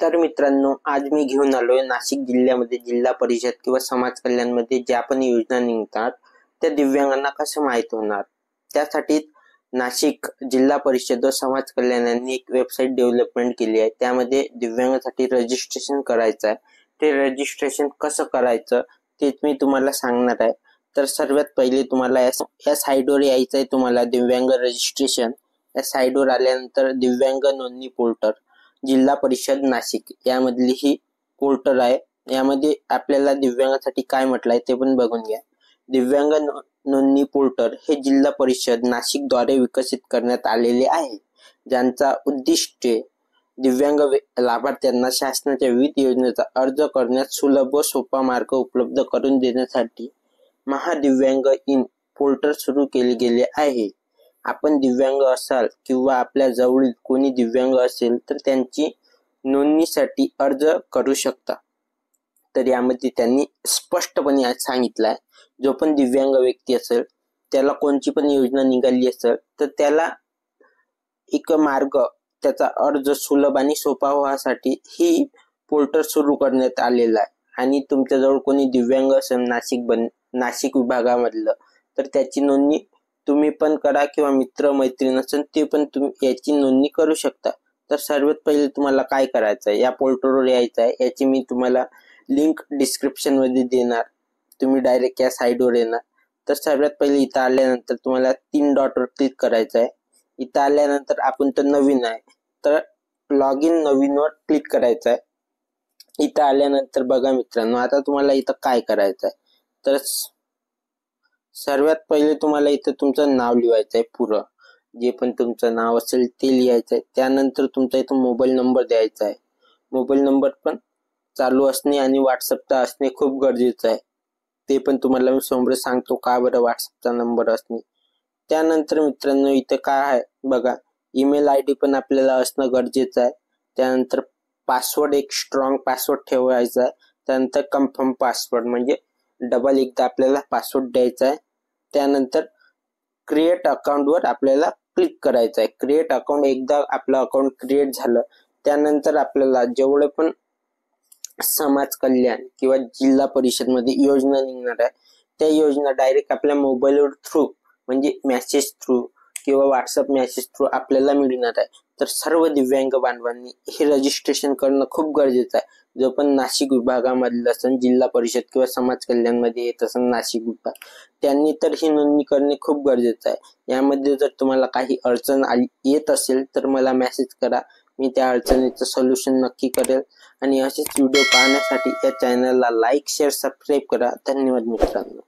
तर मित्रांनो, आज मी घेऊन आलोय नाशिक जिल्ह्यामध्ये जिल्हा परिषद किंवा समाज कल्याणमध्ये ज्या पण योजना निघतात त्या दिव्यांगांना कसं माहित होणार, त्यासाठी नाशिक जिल्हा परिषद व समाज कल्याण यांनी एक वेबसाईट डेव्हलपमेंट केली आहे। त्यामध्ये दिव्यांगासाठी रजिस्ट्रेशन करायचं आहे। ते रजिस्ट्रेशन कसं करायचं तेच मी तुम्हाला सांगणार आहे। तर सर्वात पहिले तुम्हाला या साईटवर यायचं आहे। तुम्हाला दिव्यांग रजिस्ट्रेशन या साईटवर आल्यानंतर दिव्यांग नोंदणी पोर्टल जिल्हा परिषद नाशिक यामधली ही पोर्टल आहे। यामध्ये आपल्याला दिव्यांगासाठी काय म्हटलंय ते पण बघून घ्या। दिव्यांग नोंदणी पोर्टल हे जिल्हा परिषद नाशिक द्वारे विकसित करण्यात आलेले आहे, ज्यांचा उद्दिष्ट दिव्यांग लाभार्थ्यांना शासनाच्या विविध योजनेचा अर्ज करण्यात सुलभ व सोपा मार्ग उपलब्ध करून देण्यासाठी महादिव्यांग इन पोर्टल सुरू केले गेले आहे। आपण दिव्यांग असाल किंवा आपल्या जवळील कोणी दिव्यांग असेल तर त्यांची नोंदणीसाठी अर्ज करू शकता। तर यामध्ये त्यांनी स्पष्टपणे आज सांगितलंय, जो पण दिव्यांग व्यक्ती असेल त्याला कोणची पण योजना निघाली असेल तर त्याला एक मार्ग, त्याचा अर्ज सुलभ आणि सोपा व्हासाठी ही पोर्टल सुरू करण्यात आलेला आहे। आणि तुमच्याजवळ कोणी दिव्यांग असेल नाशिक विभागामधलं तर त्याची नोंदणी तुम्ही पण करा किंवा मित्र मैत्रीण असेल ते पण तुम्ही याची नोंदणी करू शकता। तर सर्वात पहिले तुम्हाला काय करायचं आहे, या पोर्टलवर यायचं आहे। याची मी तुम्हाला लिंक डिस्क्रिप्शन मध्ये देणार, तुम्ही डायरेक्ट या साईटवर येणार। तर सर्वात पहिले इथं आल्यानंतर तुम्हाला 3 डॉटवर क्लिक करायचं आहे। इथं आल्यानंतर आपण तर नवीन आहे तर लॉग इन नवीनवर क्लिक करायचं आहे। इथं आल्यानंतर बघा मित्रांनो, आता तुम्हाला इथं काय करायचं आहे, तर सर्वात पहिले तुम्हाला इथं तुमचं नाव लिहायचं आहे। पुरं जे पण तुमचं नाव असेल ते लिहायचं आहे। त्यानंतर तुमचा इथं मोबाईल नंबर द्यायचा आहे। मोबाईल नंबर पण चालू असणे आणि व्हॉट्सअपचा असणे खूप गरजेचं आहे। ते पण तुम्हाला मी समोर सांगतो का बरं व्हॉट्सअपचा नंबर असणे। त्यानंतर मित्रांनो इथं काय आहे बघा, ईमेल आयडी पण आपल्याला असणं गरजेचं आहे। त्यानंतर पासवर्ड, एक स्ट्रॉंग पासवर्ड ठेवायचा आहे। त्यानंतर कन्फर्म पासवर्ड म्हणजे डबल एकदा आपल्याला पासवर्ड द्यायचा आहे। त्यानंतर क्रिएट अकाउंट वर आपल्याला क्लिक करायचं आहे। क्रिएट अकाउंट, एकदा आपलं अकाउंट क्रिएट झालं त्यानंतर आपल्याला जेवढे पण समाज कल्याण किंवा जिल्हा परिषद मध्ये योजना निघणार आहे त्या योजना डायरेक्ट आपल्या मोबाईलवर थ्रू म्हणजे मेसेज थ्रू किंवा व्हॉट्सअप मेसेज थ्रू आपल्याला मिळणार आहे। तर सर्व दिव्यांग बांधवांनी हे रजिस्ट्रेशन करणं खूप गरजेचं आहे। जो पण नाशिक विभागामधला असेल, जिल्हा परिषद किंवा समाज कल्याण मध्ये येत असेल नाशिक विभाग, त्यांनी तर ही नोंदणी करणे खूप गरजेचं आहे। यामध्ये जर तुम्हाला काही अडचण येत असेल तर मला मेसेज करा, मी त्या अडचणीचं सोल्युशन नक्की करेल। आणि असेच व्हिडिओ पाहण्यासाठी या चॅनलला लाईक, शेअर, सबस्क्राईब करा। धन्यवाद मित्रांनो।